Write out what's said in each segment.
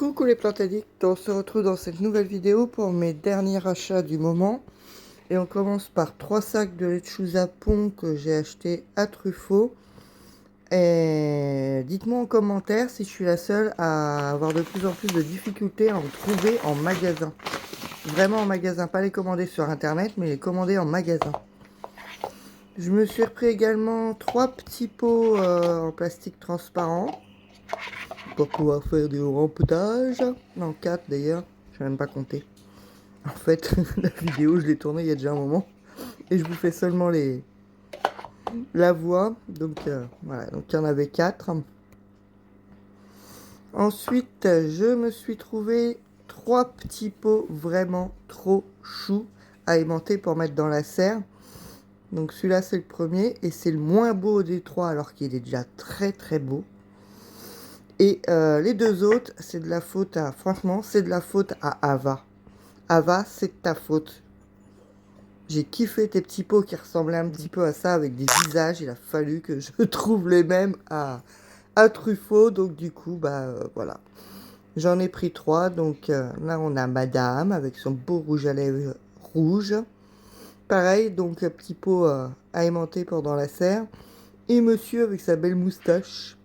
Coucou les plantes addicts, on se retrouve dans cette nouvelle vidéo pour mes derniers achats du moment. Et on commence par 3 sacs de lechuza pont que j'ai acheté à Truffaut. Et dites-moi en commentaire si je suis la seule à avoir de plus en plus de difficultés à en trouver en magasin. Vraiment en magasin, pas les commander sur internet, mais les commander en magasin. Je me suis repris également 3 petits pots en plastique transparent pour pouvoir faire du rempotage. Non, 4 d'ailleurs, je vais même pas compter. En fait, la vidéo, je l'ai tournée il y a déjà un moment. Et je vous fais seulement la voix. Donc, voilà. Donc, il y en avait 4. Ensuite, je me suis trouvé 3 petits pots vraiment trop choux à aimanter pour mettre dans la serre. Donc, celui-là, c'est le premier. Et c'est le moins beau des 3, alors qu'il est déjà très très beau. Et les 2 autres, c'est de la faute à... Franchement, c'est de la faute à Ava. Ava, c'est de ta faute. J'ai kiffé tes petits pots qui ressemblaient un petit peu à ça avec des visages. Il a fallu que je trouve les mêmes à Truffaut. Donc du coup, voilà. J'en ai pris 3. Donc là, on a Madame avec son beau rouge à lèvres rouge. Pareil, donc petit pot à aimanter pendant la serre. Et Monsieur avec sa belle moustache.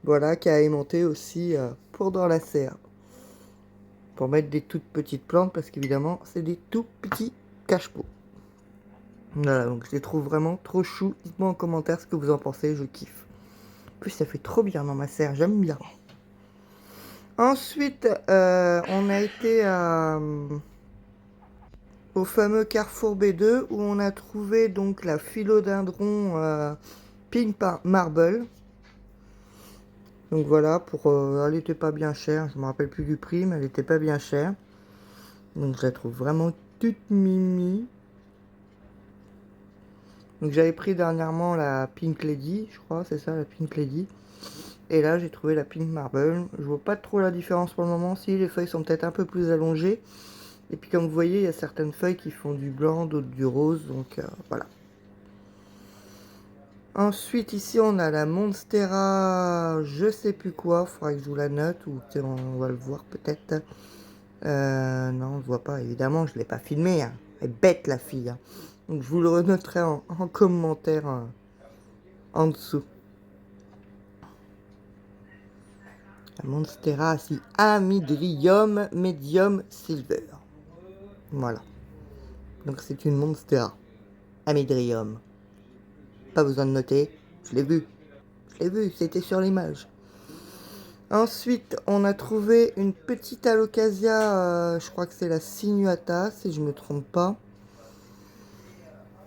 Voilà, qui a aimanté aussi pour dans la serre. Pour mettre des toutes petites plantes parce qu'évidemment, c'est des tout petits cache-pots. Voilà, donc je les trouve vraiment trop chou. Dites-moi en commentaire ce que vous en pensez, je kiffe. En plus, ça fait trop bien dans ma serre, j'aime bien. Ensuite, on a été au fameux Carrefour B2 où on a trouvé donc la philodendron Pink Marble. Donc voilà, elle n'était pas bien chère, je me rappelle plus du prix, mais elle n'était pas bien chère. Donc je la trouve vraiment toute mimi. Donc j'avais pris dernièrement la Pink Lady, je crois, c'est ça, la Pink Lady. Et là, j'ai trouvé la Pink Marble. Je vois pas trop la différence pour le moment. Si, les feuilles sont peut-être un peu plus allongées. Et puis comme vous voyez, il y a certaines feuilles qui font du blanc, d'autres du rose. Donc voilà. Ensuite, ici, on a la Monstera, je sais plus quoi. Faudra que je vous la note, ou on va le voir peut-être. Non, on ne voit pas, évidemment, je ne l'ai pas filmé. Hein. Elle est bête, la fille. Hein. Donc je vous le renoterai en commentaire en dessous. La Monstera si Amydrium Medium Silver. Voilà. Donc c'est une Monstera. Amydrium. Pas besoin de noter. Je l'ai vu. Je l'ai vu, c'était sur l'image. Ensuite, on a trouvé une petite alocasia. Je crois que c'est la sinuata, si je me trompe pas. De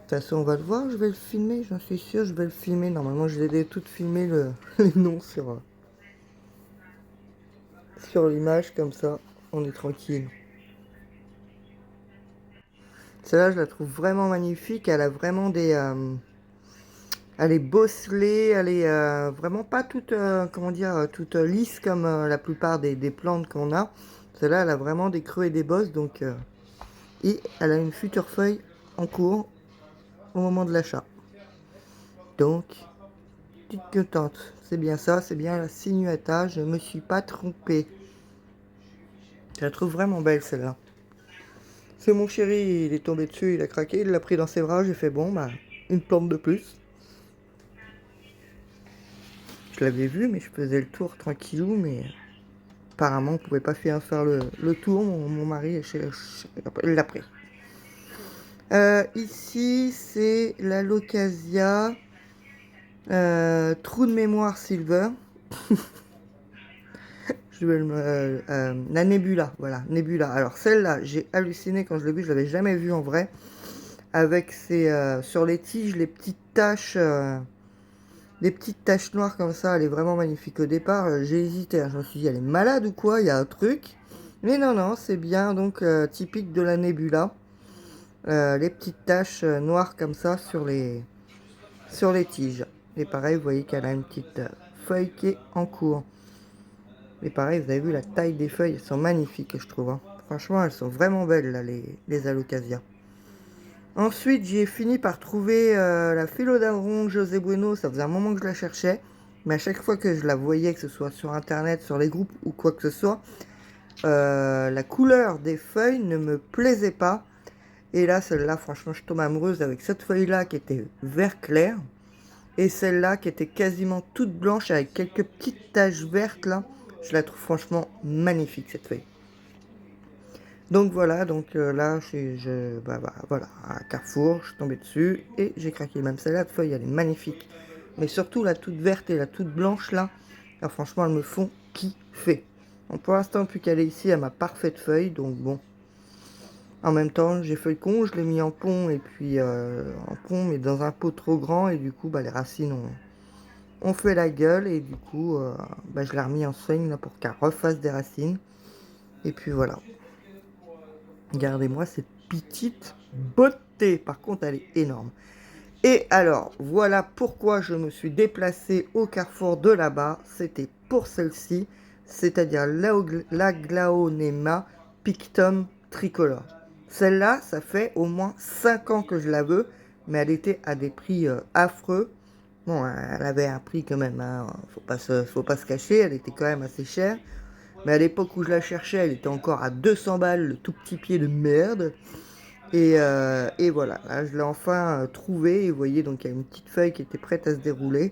toute façon, on va le voir. Je vais le filmer, j'en suis sûr. Je vais le filmer. Normalement, je les ai toutes filmées les noms sur l'image. Comme ça, on est tranquille. Celle-là, je la trouve vraiment magnifique. Elle a vraiment des... elle est bosselée. Elle est vraiment pas toute, comment dire, toute lisse comme la plupart des plantes qu'on a. Celle-là, elle a vraiment des creux et des bosses. Donc, et elle a une future feuille en cours au moment de l'achat. Donc, petite contente. C'est bien ça, c'est bien la sinuata. Je me suis pas trompée. Je la trouve vraiment belle, celle-là. C'est mon chéri, il est tombé dessus, il a craqué, il l'a pris dans ses bras, j'ai fait bon, bah, une plante de plus. Je l'avais vu, mais je faisais le tour tranquillou, mais apparemment, on pouvait pas faire le tour, mon mari, il l'a pris. Ici, c'est la Locasia Trou de mémoire Silver. La Nebula, voilà, Nebula. Alors celle-là, j'ai halluciné quand je l'ai vue, je l'avais jamais vue en vrai. Avec sur les tiges, les petites taches noires comme ça, elle est vraiment magnifique. Au départ, j'ai hésité, hein, je me suis dit, elle est malade ou quoi, il y a un truc. Mais non, non, c'est bien, donc typique de la Nebula. Les petites taches noires comme ça sur les tiges. Et pareil, vous voyez qu'elle a une petite feuille qui est en cours. Et pareil, vous avez vu la taille des feuilles, elles sont magnifiques, je trouve. Hein. Franchement, elles sont vraiment belles, là, les Alocasia. Ensuite, j'ai fini par trouver la philodendron José Bueno. Ça faisait un moment que je la cherchais. Mais à chaque fois que je la voyais, que ce soit sur internet, sur les groupes ou quoi que ce soit, la couleur des feuilles ne me plaisait pas. Et là, celle-là, franchement, je tombe amoureuse avec cette feuille-là qui était vert clair. Et celle-là qui était quasiment toute blanche avec quelques petites taches vertes là. Je la trouve franchement magnifique cette feuille. Donc voilà, donc là, voilà, à Carrefour, je suis tombée dessus et j'ai craqué. Même celle-là de feuille, elle est magnifique. Mais surtout la toute verte et la toute blanche là, là franchement, elles me font kiffer. Donc pour l'instant, plus qu'elle est ici, à ma parfaite feuille, donc bon. En même temps, j'ai fait le con, je l'ai mis en pont, et puis en pont, mais dans un pot trop grand, et du coup, les racines ont fait la gueule, et du coup, je l'ai remis en soigne là, pour qu'elle refasse des racines. Et puis voilà. Regardez-moi cette petite beauté. Par contre, elle est énorme. Et alors, voilà pourquoi je me suis déplacée au Carrefour de là-bas. C'était pour celle-ci, c'est-à-dire l'Aglaonema Pictum Tricolore. Celle-là, ça fait au moins 5 ans que je la veux, mais elle était à des prix affreux. Bon, elle avait un prix quand même, hein. Faut pas se cacher, elle était quand même assez chère. Mais à l'époque où je la cherchais, elle était encore à 200 balles, le tout petit pied de merde. Et voilà, là, je l'ai enfin trouvé. Et vous voyez, donc il y a une petite feuille qui était prête à se dérouler.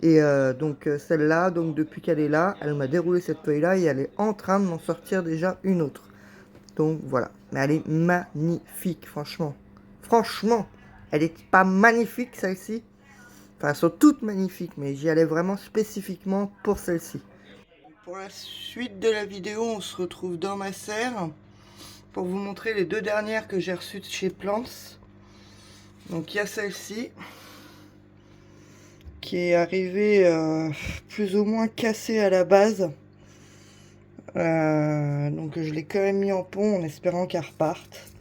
Et donc celle-là, donc depuis qu'elle est là, elle m'a déroulé cette feuille-là et elle est en train de m'en sortir déjà une autre. Donc voilà, mais elle est magnifique, franchement. Franchement, elle est pas magnifique celle-ci. Enfin, elles sont toutes magnifiques, mais j'y allais vraiment spécifiquement pour celle-ci. Pour la suite de la vidéo, on se retrouve dans ma serre pour vous montrer les deux dernières que j'ai reçues de chez Plants. Donc il y a celle-ci qui est arrivée plus ou moins cassée à la base. Donc je l'ai quand même mis en pont en espérant qu'elle reparte.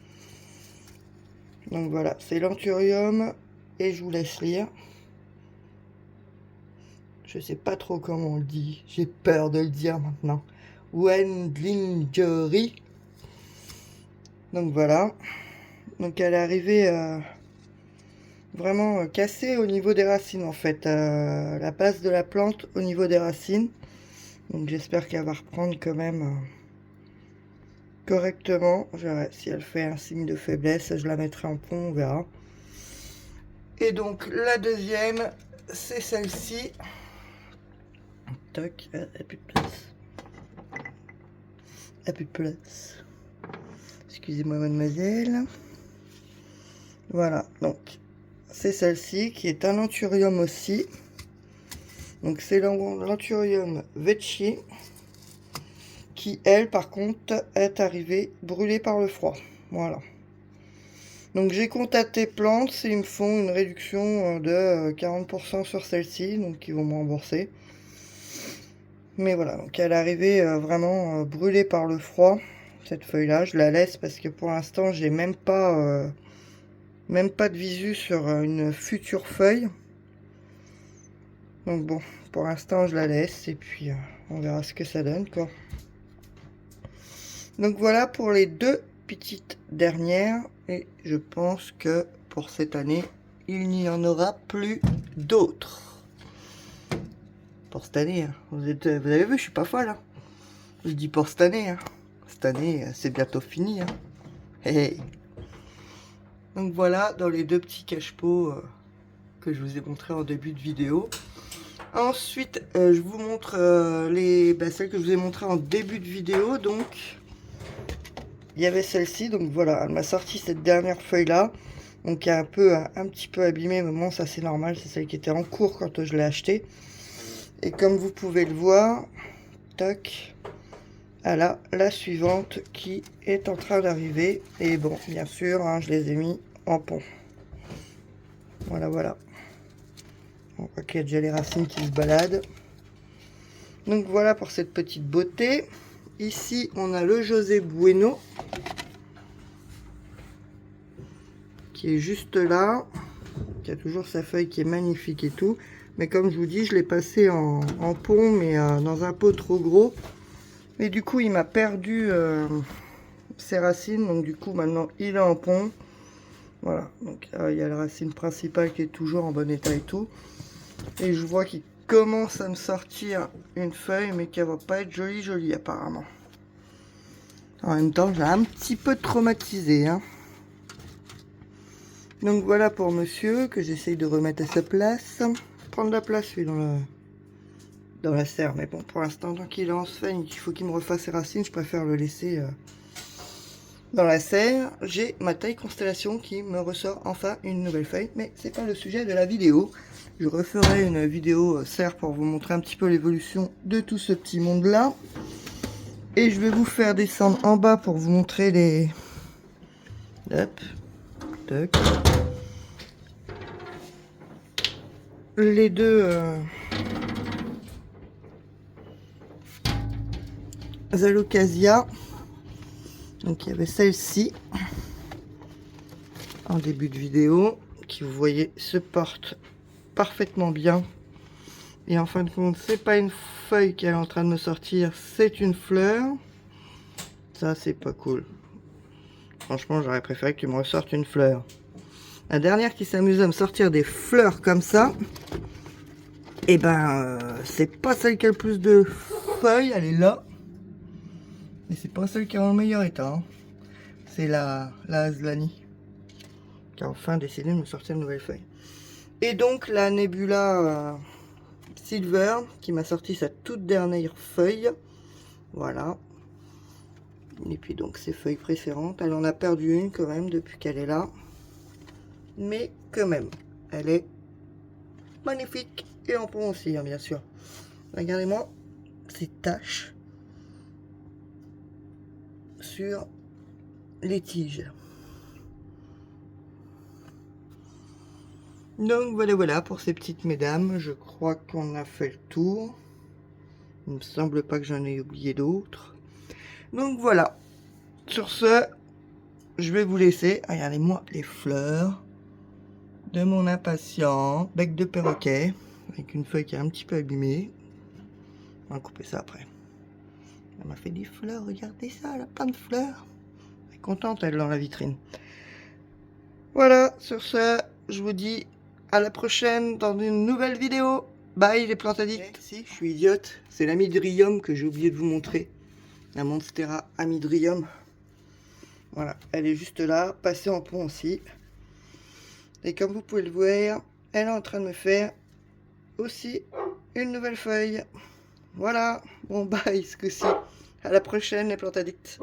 Donc voilà, c'est l'Anthurium et je vous laisse lire. Je sais pas trop comment on le dit, j'ai peur de le dire maintenant. Wendlingerie. Donc voilà. Donc elle est arrivée vraiment cassée au niveau des racines en fait. La base de la plante au niveau des racines. Donc j'espère qu'elle va reprendre quand même correctement. Je verrai si elle fait un signe de faiblesse, je la mettrai en pont, on verra. Et donc la deuxième, c'est celle-ci. Toc, elle n'a plus de place. Elle n'a plus de place. Excusez-moi mademoiselle. Voilà, donc c'est celle-ci qui est un Anthurium aussi. Donc c'est l'Anthurium Vecchi qui, elle, par contre, est arrivée brûlée par le froid. Voilà. Donc j'ai contacté Plants et ils me font une réduction de 40% sur celle-ci, donc ils vont me rembourser. Mais voilà, donc elle est arrivée vraiment brûlée par le froid, cette feuille-là. Je la laisse parce que pour l'instant, j'ai même pas de visu sur une future feuille. Donc bon, pour l'instant, je la laisse et puis on verra ce que ça donne, quoi. Donc voilà pour les deux petites dernières. Et je pense que pour cette année, il n'y en aura plus d'autres. Pour cette année, hein. Vous avez vu, je suis pas folle. Hein. Je dis pour cette année. Hein. Cette année, c'est bientôt fini. Hein. Hey. Donc voilà, dans les deux petits cache-pots que je vous ai montré en début de vidéo. Ensuite, je vous montre celles que je vous ai montrées en début de vidéo. Donc, il y avait celle-ci. Donc voilà, elle m'a sorti cette dernière feuille-là. Donc, un petit peu abîmée. Mais bon, ça c'est normal. C'est celle qui était en cours quand je l'ai achetée. Et comme vous pouvez le voir, tac, voilà la suivante qui est en train d'arriver. Et bon, bien sûr, hein, je les ai mis en pont. Voilà, voilà. On voit qu'il y a déjà les racines qui se baladent. Donc voilà pour cette petite beauté. Ici, on a le José Bueno. Qui est juste là. Qui a toujours sa feuille qui est magnifique et tout. Mais comme je vous dis, je l'ai passé en pont, mais dans un pot trop gros. Et du coup, il m'a perdu ses racines. Donc du coup, maintenant, il est en pont. Voilà. Donc il y a la racine principale qui est toujours en bon état et tout. Et je vois qu'il commence à me sortir une feuille, mais qui va pas être jolie apparemment. En même temps, j'ai un petit peu traumatisé, hein. Donc voilà pour monsieur, que j'essaye de remettre à sa place. Prendre la place, lui, dans la serre. Mais bon, pour l'instant, tant qu'il est en sphène, il faut qu'il me refasse ses racines. Je préfère le laisser dans la serre. J'ai ma taille constellation qui me ressort enfin une nouvelle feuille. Mais c'est pas le sujet de la vidéo. Je referai une vidéo serre pour vous montrer un petit peu l'évolution de tout ce petit monde-là. Et je vais vous faire descendre en bas pour vous montrer les... Hop. Toc. Les deux Alocasia. Donc il y avait celle-ci en début de vidéo qui, vous voyez, se porte parfaitement bien. Et en fin de compte, c'est pas une feuille qui est en train de me sortir, c'est une fleur. Ça, c'est pas cool. Franchement, j'aurais préféré que tu me ressortes une fleur. La dernière qui s'amuse à me sortir des fleurs comme ça, et ben, c'est pas celle qui a le plus de feuilles, elle est là. Et c'est pas celle qui est en meilleur état. Hein. C'est la Aslani qui a enfin décidé de me sortir une nouvelle feuille. Et donc la Nebula Silver qui m'a sorti sa toute dernière feuille. Voilà. Et puis donc ses feuilles préférentes. Elle en a perdu une quand même depuis qu'elle est là. Mais quand même, elle est magnifique. Et en pont aussi, hein, bien sûr. Regardez-moi ces taches sur les tiges. Donc voilà pour ces petites mesdames. Je crois qu'on a fait le tour. Il ne me semble pas que j'en ai oublié d'autres. Donc voilà. Sur ce, je vais vous laisser. Regardez-moi les fleurs de mon impatient bec de perroquet. Avec une feuille qui est un petit peu abîmée. On va couper ça après. Elle m'a fait des fleurs. Regardez ça, elle a plein de fleurs. Elle est contente, elle, dans la vitrine. Voilà, sur ce, je vous dis à la prochaine dans une nouvelle vidéo. Bye les plantes addicts. Si, je suis idiote. C'est l'amydrium que j'ai oublié de vous montrer. La Monstera amydrium. Voilà, elle est juste là, passée en pont aussi. Et comme vous pouvez le voir, elle est en train de me faire aussi une nouvelle feuille. Voilà, bon bye ce coup-ci. À la prochaine les plantes addicts.